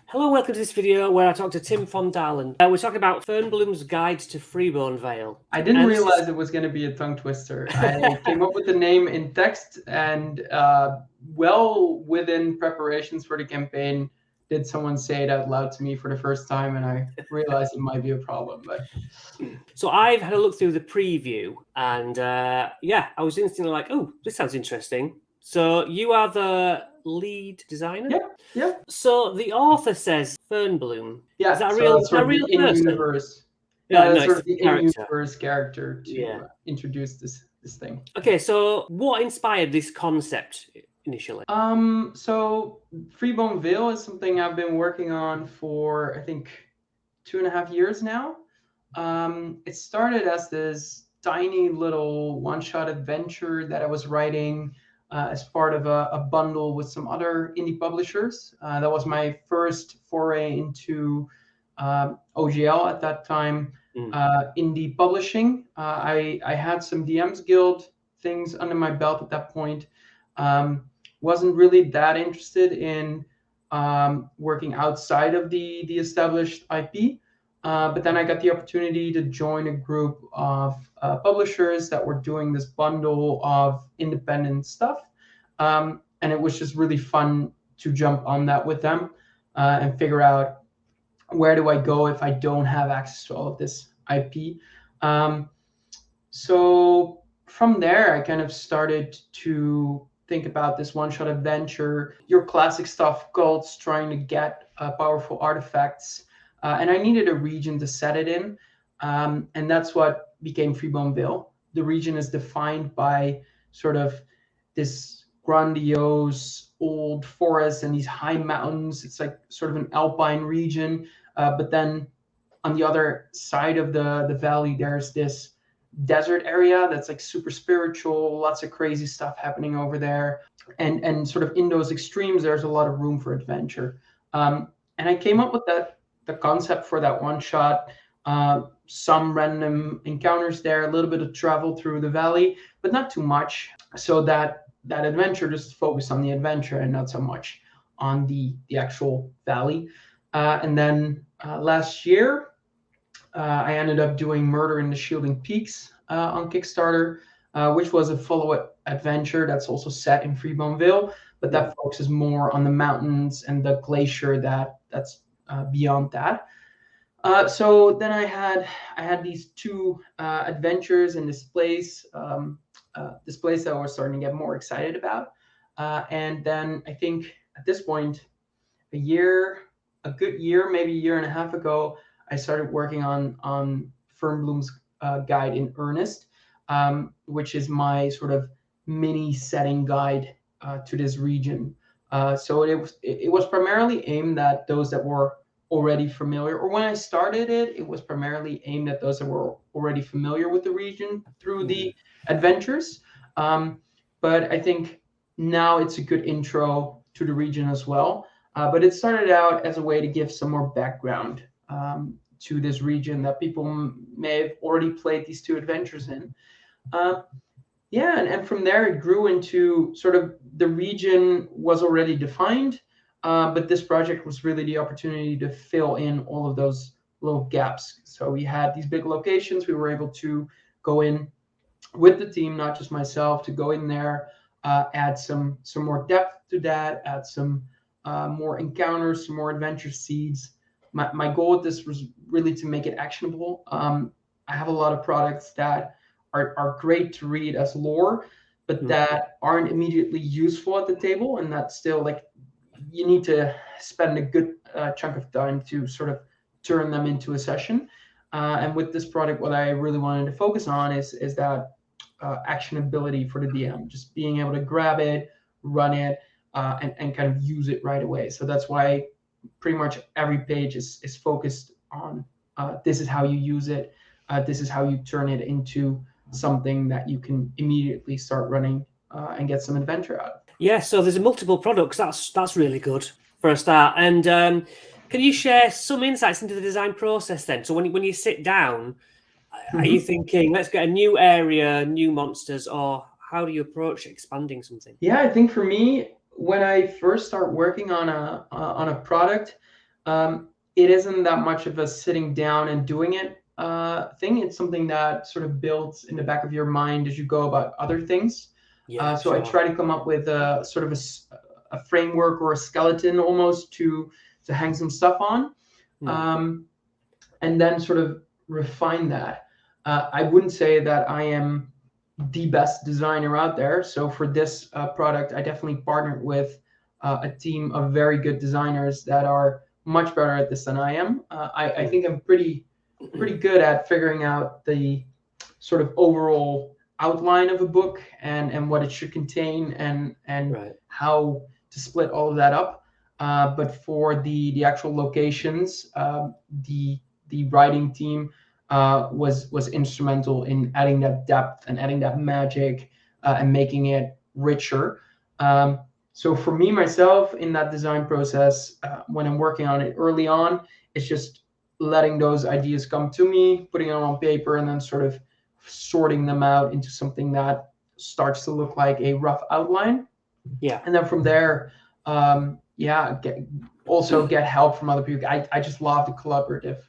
Hello, welcome to this video where I talk to Tim from Dalen. We're talking about Fernbloom's Guide to Freeborn Vale. I didn't realize it was going to be a tongue twister. I came up with the name in text and well within preparations for the campaign, did someone say it out loud to me for the first time, and I realized it might be a problem. But So I've had a look through the preview and I was instantly like, oh, this sounds interesting. So you are the lead designer? Yeah. So the author says Fernbloom. Yeah, Is that so a real, that's sort of the person? in-universe. Yeah, that's no, sort it's of the character. in-universe character to introduce this thing. Okay, so what inspired this concept initially? So Freeborn Vale is something I've been working on for I think 2.5 years now. It started as this tiny little one-shot adventure that I was writing as part of a bundle with some other indie publishers. That was my first foray into OGL at that time, indie publishing. I had some DMs Guild things under my belt at that point. Wasn't really that interested in working outside of the established IP. But then I got the opportunity to join a group of publishers that were doing this bundle of independent stuff. And it was just really fun to jump on that with them and figure out where do I go if I don't have access to all of this IP. So from there, I kind of started to think about this one-shot adventure, your classic stuff, cults trying to get powerful artifacts. And I needed a region to set it in. And that's what became Freeborn Vale. The region is defined by sort of this grandiose old forest and these high mountains. It's like sort of an alpine region. But then on the other side of the valley, there's this desert area that's like super spiritual, lots of crazy stuff happening over there. And sort of in those extremes, there's a lot of room for adventure. And I came up with the concept for that one shot, some random encounters there, a little bit of travel through the valley, but not too much. So that adventure just focused on the adventure and not so much on the actual valley. And then last year, I ended up doing Murder in the Shielding Peaks on Kickstarter, which was a follow-up adventure that's also set in Freeborn Vale, but that focuses more on the mountains and the glacier that's beyond that. So then I had these two adventures in this place that I was starting to get more excited about. And then I think at this point, a good year, maybe a year and a half ago, I started working on Fernbloom's guide in earnest, which is my sort of mini setting guide to this region. So it was primarily aimed at those that were already familiar, or when I started it was primarily aimed at those that were already familiar with the region through the adventures. But I think now it's a good intro to the region as well. But it started out as a way to give some more background to this region that people may have already played these two adventures in. And from there it grew into sort of the region was already defined, but this project was really the opportunity to fill in all of those little gaps. So we had these big locations. We were able to go in with the team, not just myself, to go in there, add some more depth to that, add some more encounters, some more adventure seeds. My goal with this was really to make it actionable. I have a lot of products that are great to read as lore, but that aren't immediately useful at the table, and that's still like you need to spend a good chunk of time to sort of turn them into a session. And with this product, what I really wanted to focus on is that actionability for the DM, just being able to grab it, run it, and kind of use it right away. So that's why pretty much every page is focused on this is how you use it. This is how you turn it into something that you can immediately start running and get some adventure out of. Yeah, so there's multiple products. That's really good for a start. And can you share some insights into the design process then? So when you sit down, are you thinking, let's get a new area, new monsters, or how do you approach expanding something? Yeah, I think for me, when I first start working on a product, It isn't that much of a sitting down and doing it thing. It's something that sort of builds in the back of your mind as you go about other things. Yeah, So I try to come up with a sort of a framework or a skeleton almost to hang some stuff on, and then sort of refine that. I wouldn't say that I am the best designer out there. So for this product, I definitely partnered with a team of very good designers that are much better at this than I am. I think I'm pretty good at figuring out the sort of overall outline of a book and what it should contain and how to split all of that up. But for the actual locations, the writing team was instrumental in adding that depth and adding that magic and making it richer. So for me myself in that design process, when I'm working on it early on, it's just letting those ideas come to me, putting them on paper, and then sort of sorting them out into something that starts to look like a rough outline. Yeah. And then from there, get help from other people. I just love the collaborative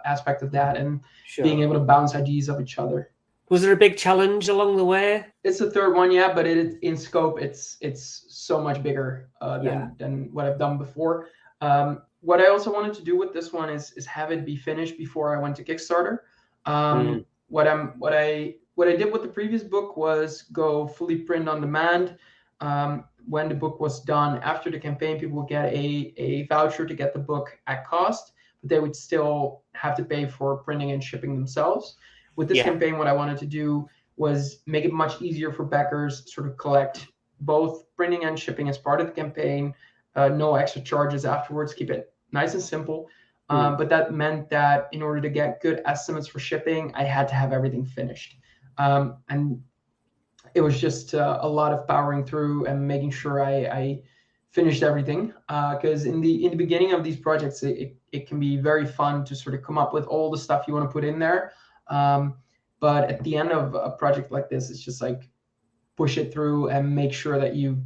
aspect of that and being able to bounce ideas off each other. Was there a big challenge along the way? It's the third one, yeah, but in scope, it's so much bigger than what I've done before. What I also wanted to do with this one is have it be finished before I went to Kickstarter. What I did with the previous book was go fully print on demand. When the book was done after the campaign, people would get a voucher to get the book at cost, but they would still have to pay for printing and shipping themselves. With this campaign, what I wanted to do was make it much easier for backers, sort of collect both printing and shipping as part of the campaign, no extra charges afterwards, keep it nice and simple. But that meant that in order to get good estimates for shipping, I had to have everything finished. And it was just a lot of powering through and making sure I finished everything. Because in the beginning of these projects, it can be very fun to sort of come up with all the stuff you want to put in there. But at the end of a project like this, it's just like push it through and make sure that you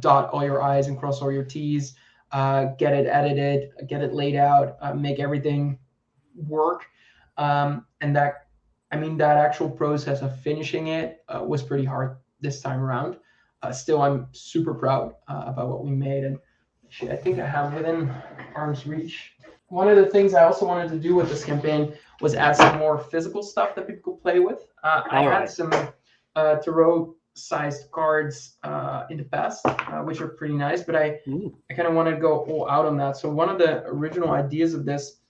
dot all your I's and cross all your T's, get it edited, get it laid out, make everything work. And that actual process of finishing it was pretty hard this time around. Still, I'm super proud about what we made. And I think I have within arm's reach. One of the things I also wanted to do with this campaign was add some more physical stuff that people could play with. I had some tarot-sized cards in the past, which are pretty nice, but I kind of wanted to go all out on that. So one of the original ideas of this,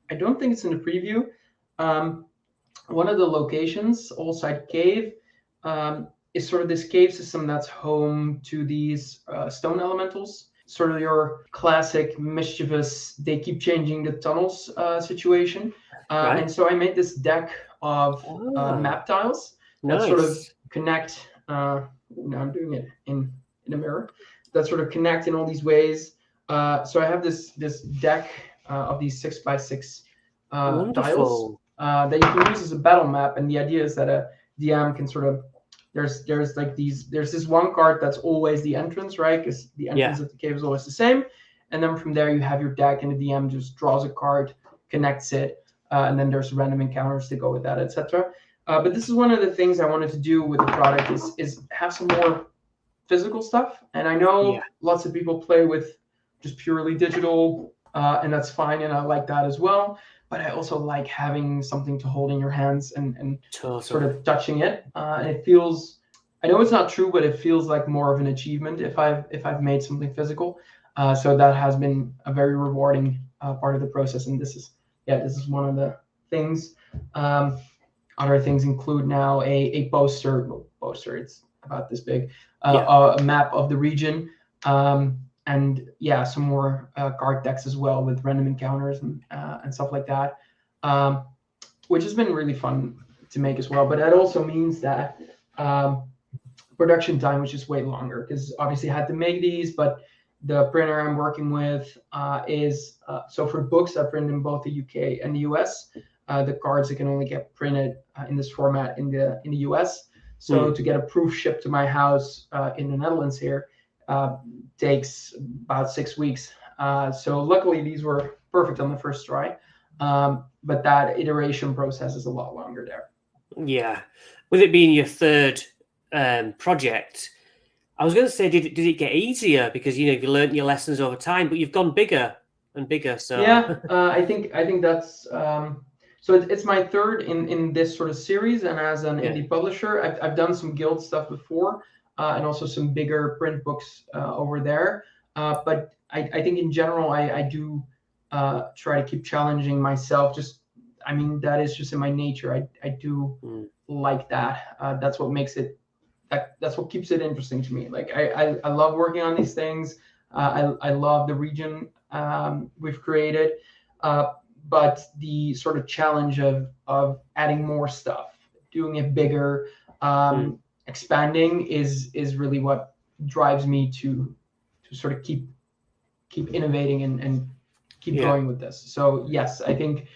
I don't think it's in the preview. One of the locations, Allside Cave, is sort of this cave system that's home to these stone elementals. Sort of your classic mischievous, they keep changing the tunnels situation. And so I made this deck of map tiles that sort of connect. Now I'm doing it in a mirror. That sort of connect in all these ways. So I have this deck of these 6x6 tiles that you can use as a battle map. And the idea is that a DM can sort of there's this one card that's always the entrance, right? Because the entrance of the cave is always the same. And then from there you have your deck, and the DM just draws a card, connects it, and then there's random encounters to go with that, etc. But this is one of the things I wanted to do with the product is have some more physical stuff. And I know lots of people play with just purely digital, and that's fine, and I like that as well. But I also like having something to hold in your hands and sort of touching it. And it feels, I know it's not true, but it feels like more of an achievement if I've made something physical. So that has been a very rewarding part of the process. And this is one of the things. Other things include now a poster. It's about this big, a map of the region. And some more card decks as well with random encounters and stuff like that, which has been really fun to make as well. But that also means that production time was just way longer, because obviously I had to make these, but the printer I'm working with is so for books I print in both the UK and the US. The cards that can only get printed in this format in the US. So to get a proof shipped to my house in the Netherlands here takes about 6 weeks. So luckily these were perfect on the first try. But that iteration process is a lot longer there. Yeah. With it being your third project, I was going to say, did it get easier because you learned your lessons over time, but you've gone bigger and bigger. So yeah, I think that's so it's my third in this sort of series, and as an indie publisher, I've done some guild stuff before, and also some bigger print books over there. But I think in general, I do try to keep challenging myself. I mean, that is just in my nature. I do like that. That's what makes it. That's what keeps it interesting to me. Like I love working on these things. I love the region we've created, but the sort of challenge of adding more stuff, doing it bigger, expanding is really what drives me to sort of keep innovating and keep going with this. So yes, I think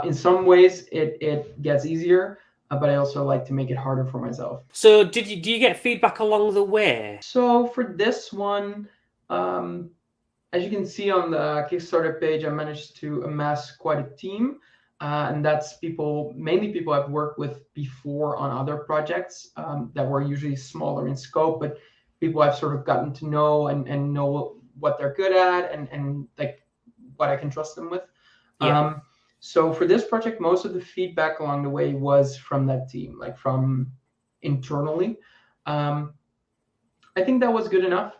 in some ways it gets easier. But I also like to make it harder for myself. So do you get feedback along the way? So for this one, as you can see on the Kickstarter page, I managed to amass quite a team. And that's mainly people I've worked with before on other projects that were usually smaller in scope, but people I've sort of gotten to know and know what they're good at and like what I can trust them with. Yeah. So for this project, most of the feedback along the way was from that team, like from internally. I think that was good enough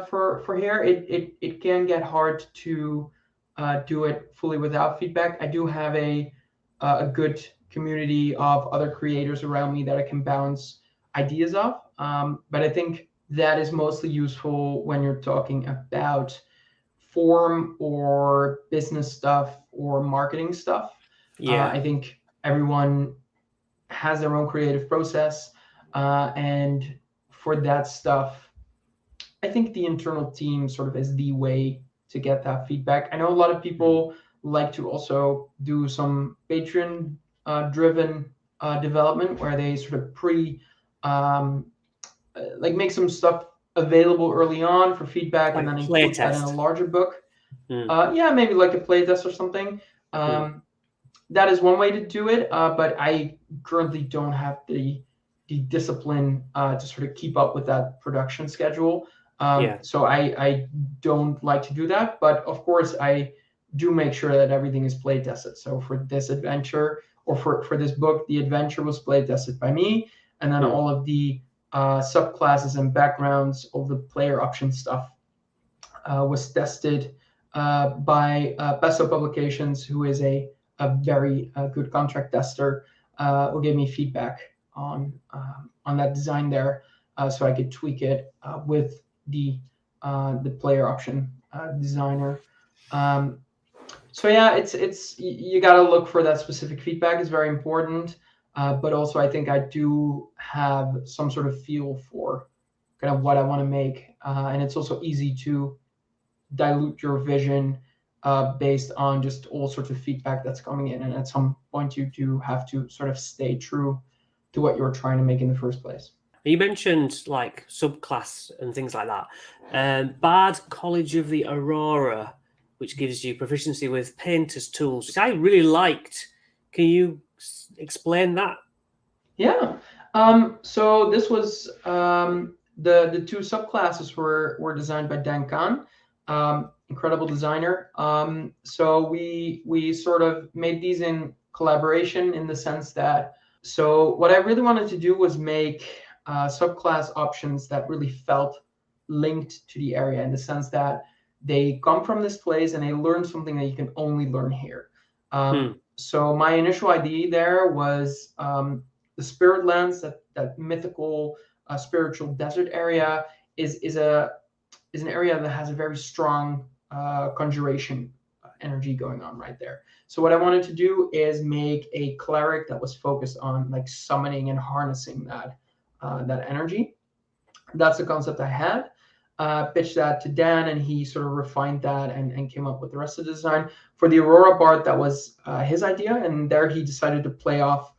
for here. It can get hard to do it fully without feedback. I do have a good community of other creators around me that I can bounce ideas off. But I think that is mostly useful when you're talking about form or business stuff or marketing stuff. Yeah. I think everyone has their own creative process, and for that stuff, I think the internal team sort of is the way to get that feedback. I know a lot of people like to also do some Patreon driven development where they sort of like make some stuff available early on for feedback, like and then include that in a larger book. Yeah, maybe like a playtest or something. That is one way to do it, but I currently don't have the discipline to sort of keep up with that production schedule. So I don't like to do that, but of course I do make sure that everything is play tested. So for this adventure or for this book, the adventure was play tested by me, and then all of the subclasses and backgrounds of the player option stuff was tested by Peso Publications, who is a very good contract tester, who gave me feedback on that design there, so I could tweak it with the player option designer. So yeah, it's you got to look for that specific feedback. Is very important. But also, I think I do have some sort of feel for kind of what I want to make, and it's also easy to dilute your vision based on just all sorts of feedback that's coming in. And at some point, you do have to sort of stay true to what you're trying to make in the first place. You mentioned like subclass and things like that. Bard College of the Aurora, which gives you proficiency with painter's tools, which I really liked. Can you explain that? Yeah. So this was the two subclasses were designed by Dan Kahn, incredible designer. So we sort of made these in collaboration in the sense that, so what I really wanted to do was make subclass options that really felt linked to the area, in the sense that they come from this place and they learn something that you can only learn here. So my initial idea there was the Spirit Lands, that mythical spiritual desert area is an area that has a very strong conjuration energy going on right there. So what I wanted to do is make a cleric that was focused on like summoning and harnessing that energy. That's the concept I had. Pitched that to Dan, and he sort of refined that and came up with the rest of the design. For the Aurora Bard, that was his idea, and there he decided to play off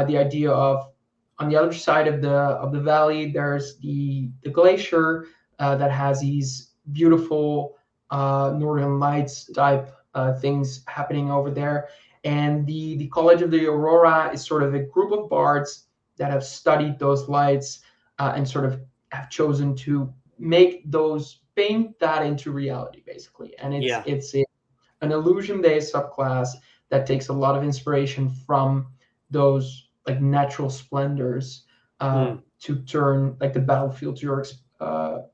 the idea of, on the other side of the valley, there's the glacier that has these beautiful Northern Lights type things happening over there. And the College of the Aurora is sort of a group of bards that have studied those lights and sort of have chosen to paint that into reality, basically. And it's an illusion-based subclass that takes a lot of inspiration from those like natural splendors to turn like the battlefield to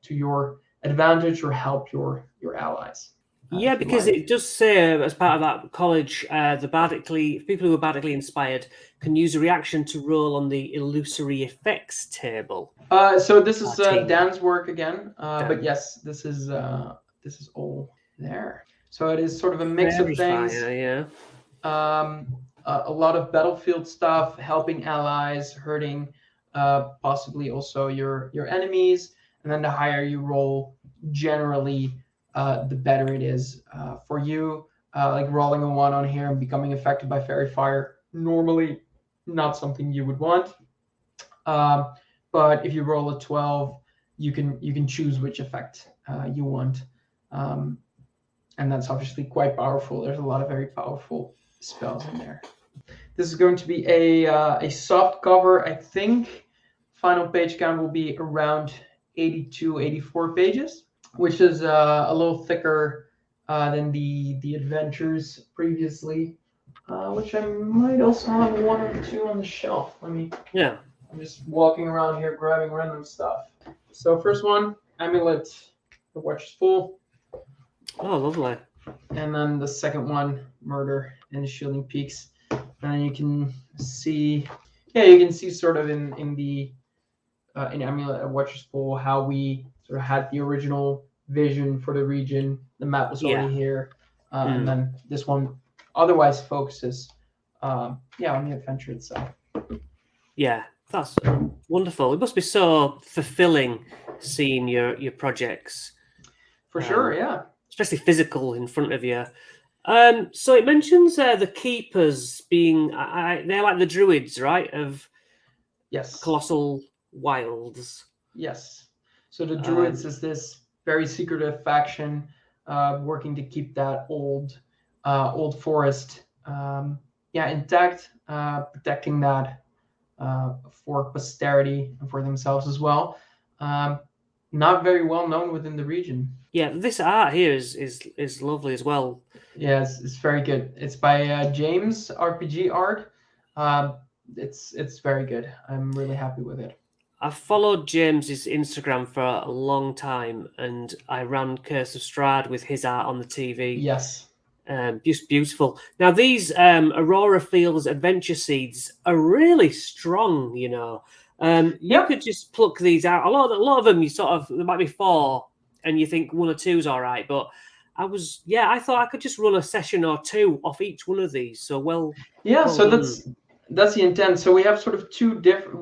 your advantage or help your allies. Yeah, because it does say as part of that college, people who are bardically inspired can use a reaction to roll on the illusory effects table. So this is Dan's work again, but yes, this is all there. So it is sort of a mix of things. Yeah. A lot of battlefield stuff, helping allies, hurting possibly also your enemies, and then the higher you roll, generally the better it is for you. Like rolling a 1 on here and becoming affected by fairy fire, normally not something you would want. But if you roll a 12, you can choose which effect you want, and that's obviously quite powerful. There's a lot of very powerful spells in there. This is going to be a soft cover. I think final page count will be around 82, 84 pages, which is a little thicker than the adventures previously, which I might also have 1 or 2 on the shelf. Yeah. I'm just walking around here grabbing random stuff. So first one, Amulet, the Watch is Full. Oh, lovely. And then the second one, Murder and the Shielding Peaks. And you can see sort of in Amulet, Watch is Full how we sort of had the original vision for the region. The map was already here, and then this one otherwise focuses, on the adventure itself. Yeah, that's wonderful. It must be so fulfilling seeing your projects. For sure, yeah. Especially physical in front of you. So it mentions the keepers being they're like the druids, right? Of Colossal Wilds. Yes. So the druids is this very secretive faction working to keep that old forest intact, protecting that for posterity and for themselves as well. Not very well known within the region. Yeah, this art here is lovely as well. Yes, it's very good. It's by James RPG Art. It's very good. I'm really happy with it. I've followed James's Instagram for a long time, and I ran Curse of Strahd with his art on the TV. Yes. Just beautiful. Now, these Aurora Fields adventure seeds are really strong, you know. You could just pluck these out. A lot of them, there might be 4, and you think 1 or 2 is all right. But I thought I could just run a session or 2 off each one of these. So so that's the intent. So we have sort of two different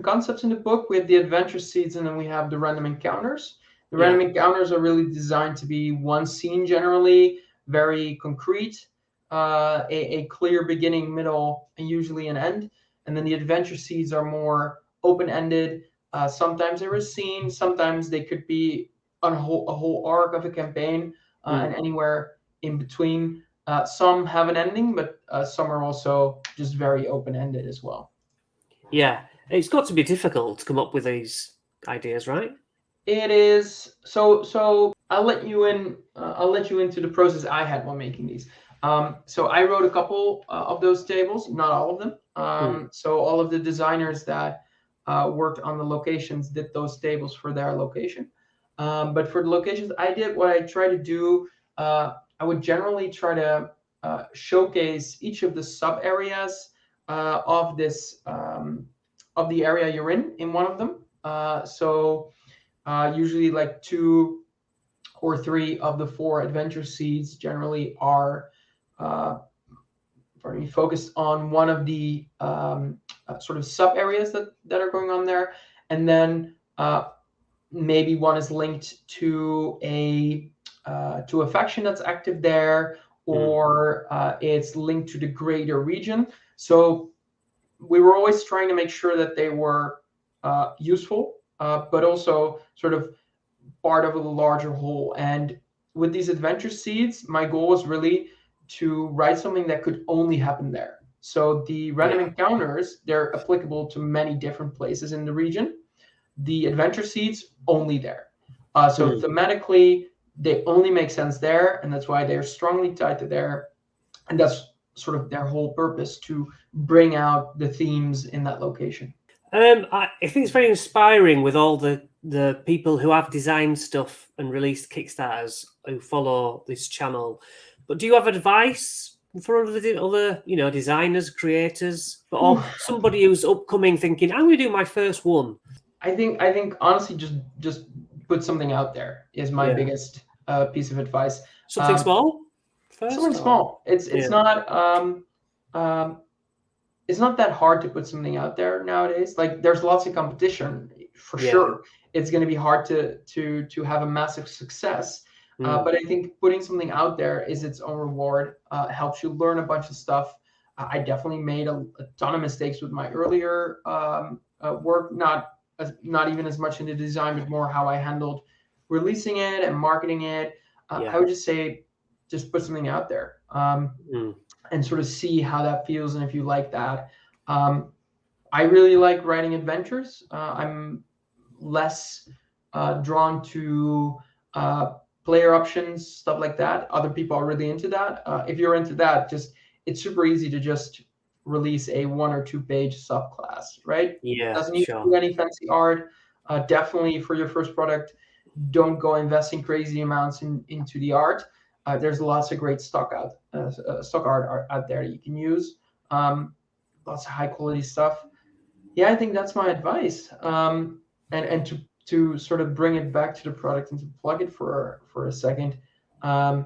concepts in the book. We have the adventure seeds, and then we have the random encounters. The random encounters are really designed to be one scene, generally very concrete, a clear beginning, middle, and usually an end. And then the adventure seeds are more open-ended. Sometimes they're a scene, sometimes they could be a whole arc of a campaign, and anywhere in between. Some have an ending, but some are also just very open-ended as well. Yeah, it's got to be difficult to come up with these ideas, right? It is. So I'll let you in. I'll let you into the process I had while making these. So I wrote a couple of those tables, not all of them. So all of the designers that worked on the locations did those tables for their location. But for the locations I did, what I try to do, I would generally try to showcase each of the sub areas of this of the area you're in one of them. Usually like 2 or 3 of the 4 adventure seeds generally are focused on one of the sort of sub areas that are going on there, and then maybe one is linked to a faction that's active there, or it's linked to the greater region. So we were always trying to make sure that they were useful, but also sort of part of a larger whole. And with these adventure seeds, my goal was really to write something that could only happen there. So the random encounters, they're applicable to many different places in the region. The adventure seeds, only there. So thematically, they only make sense there, and that's why they're strongly tied to there. And that's sort of their whole purpose, to bring out the themes in that location. I think it's very inspiring with all the people who have designed stuff and released Kickstarters who follow this channel. But do you have advice for other designers, creators, or somebody who's upcoming thinking, I'm going to do my first one? I think honestly, just put something out there is my biggest piece of advice. Something small first. Something small. It's not that hard to put something out there nowadays. Like, there's lots of competition for sure. It's going to be hard to have a massive success. But I think putting something out there is its own reward. Helps you learn a bunch of stuff. I definitely made a ton of mistakes with my earlier work, not even as much into design, but more how I handled releasing it and marketing it. I would just say, just put something out there. And sort of see how that feels, and if you like that. I really like writing adventures. I'm less drawn to player options, stuff like that. Other people are really into that. If you're into that, it's super easy to just release a 1 or 2 page subclass, right? Doesn't need to do any fancy art. Definitely for your first product, don't go investing crazy amounts into the art. There's lots of great stock art out there that you can use. Lots of high quality stuff. Yeah, I think that's my advice. And to sort of bring it back to the product and to plug it for a second. I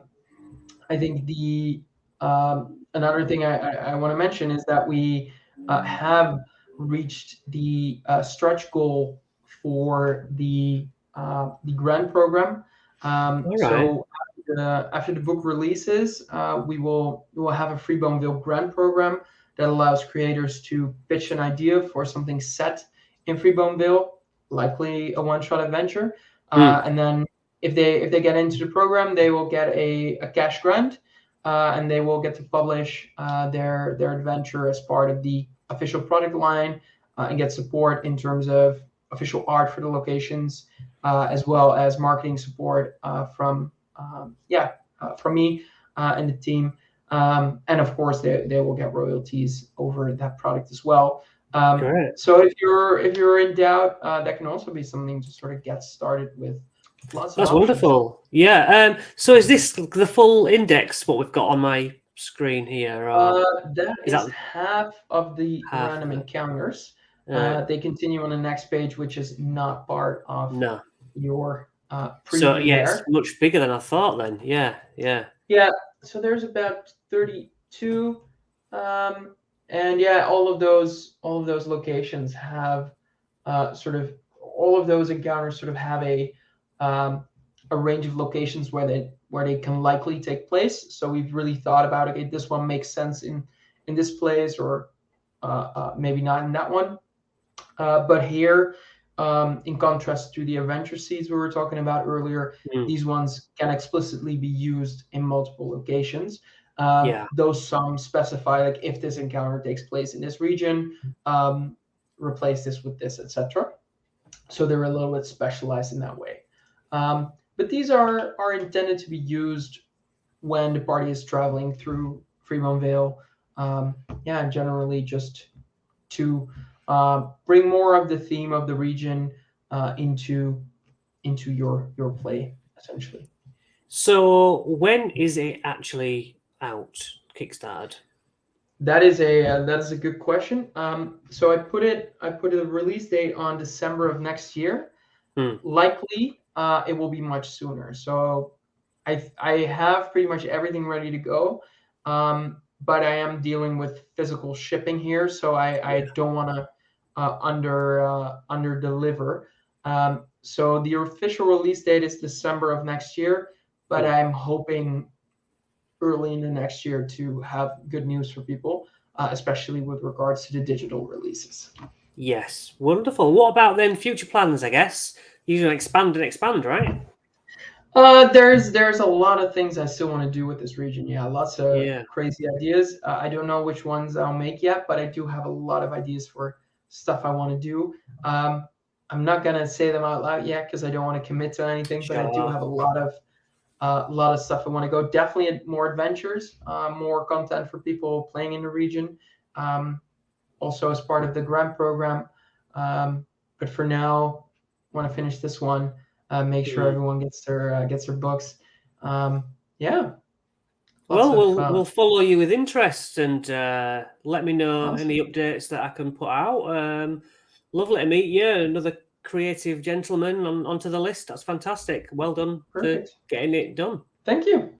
think the another thing I want to mention is that we have reached the stretch goal for the grant program. So after the book releases, we will have a Freebombville grant program that allows creators to pitch an idea for something set in Freebombville, likely a one-shot adventure. And then if they get into the program, they will get a cash grant, and they will get to publish their adventure as part of the official product line, and get support in terms of official art for the locations, as well as marketing support from me and the team. And of course, they will get royalties over that product as well. So if you're in doubt, that can also be something to sort of get started with. Lots of options. Wonderful. Yeah. So is this the full index, what we've got on my screen here? That is half of the random encounters. They continue on the next page, which is not part of your preview. So it's much bigger than I thought then. Yeah. So there's about 32, and all of those locations have all of those encounters sort of have a range of locations where they can likely take place. So we've really thought about, okay, this one makes sense in this place, or maybe not in that one. But here, in contrast to the adventure seeds we were talking about earlier, these ones can explicitly be used in multiple locations. Those some specify, like, if this encounter takes place in this region, replace this with this, etc. So they're a little bit specialized in that way. But these are intended to be used when the party is traveling through Freebombville. And generally just to bring more of the theme of the region into your play, essentially. So when is it actually out, kickstarted? That is a good question. So I put a release date on December of next year. Likely it will be much sooner. So I have pretty much everything ready to go. But I am dealing with physical shipping here, so I don't want to under deliver. So the official release date is December of next year, but I'm hoping early in the next year to have good news for people, especially with regards to the digital releases. Yes, wonderful. What about then future plans? I guess you're going to expand and expand, right? There's a lot of things I still want to do with this region. Yeah, lots of Yeah. crazy ideas. I don't know which ones I'll make yet, but I do have a lot of ideas for stuff I want to do. I'm not gonna say them out loud yet because I don't want to commit to anything. But I do Sure. have a lot of stuff I want to go. Definitely more adventures, more content for people playing in the region. Also as part of the grant program. But for now, want to finish this one. Make sure everyone gets their books. Yeah, lots Well, of we'll follow you with interest and let me know awesome. any updates that I can put out. Lovely to meet you. Another creative gentleman onto the list. That's fantastic. Well done for Perfect. getting it done. Thank you.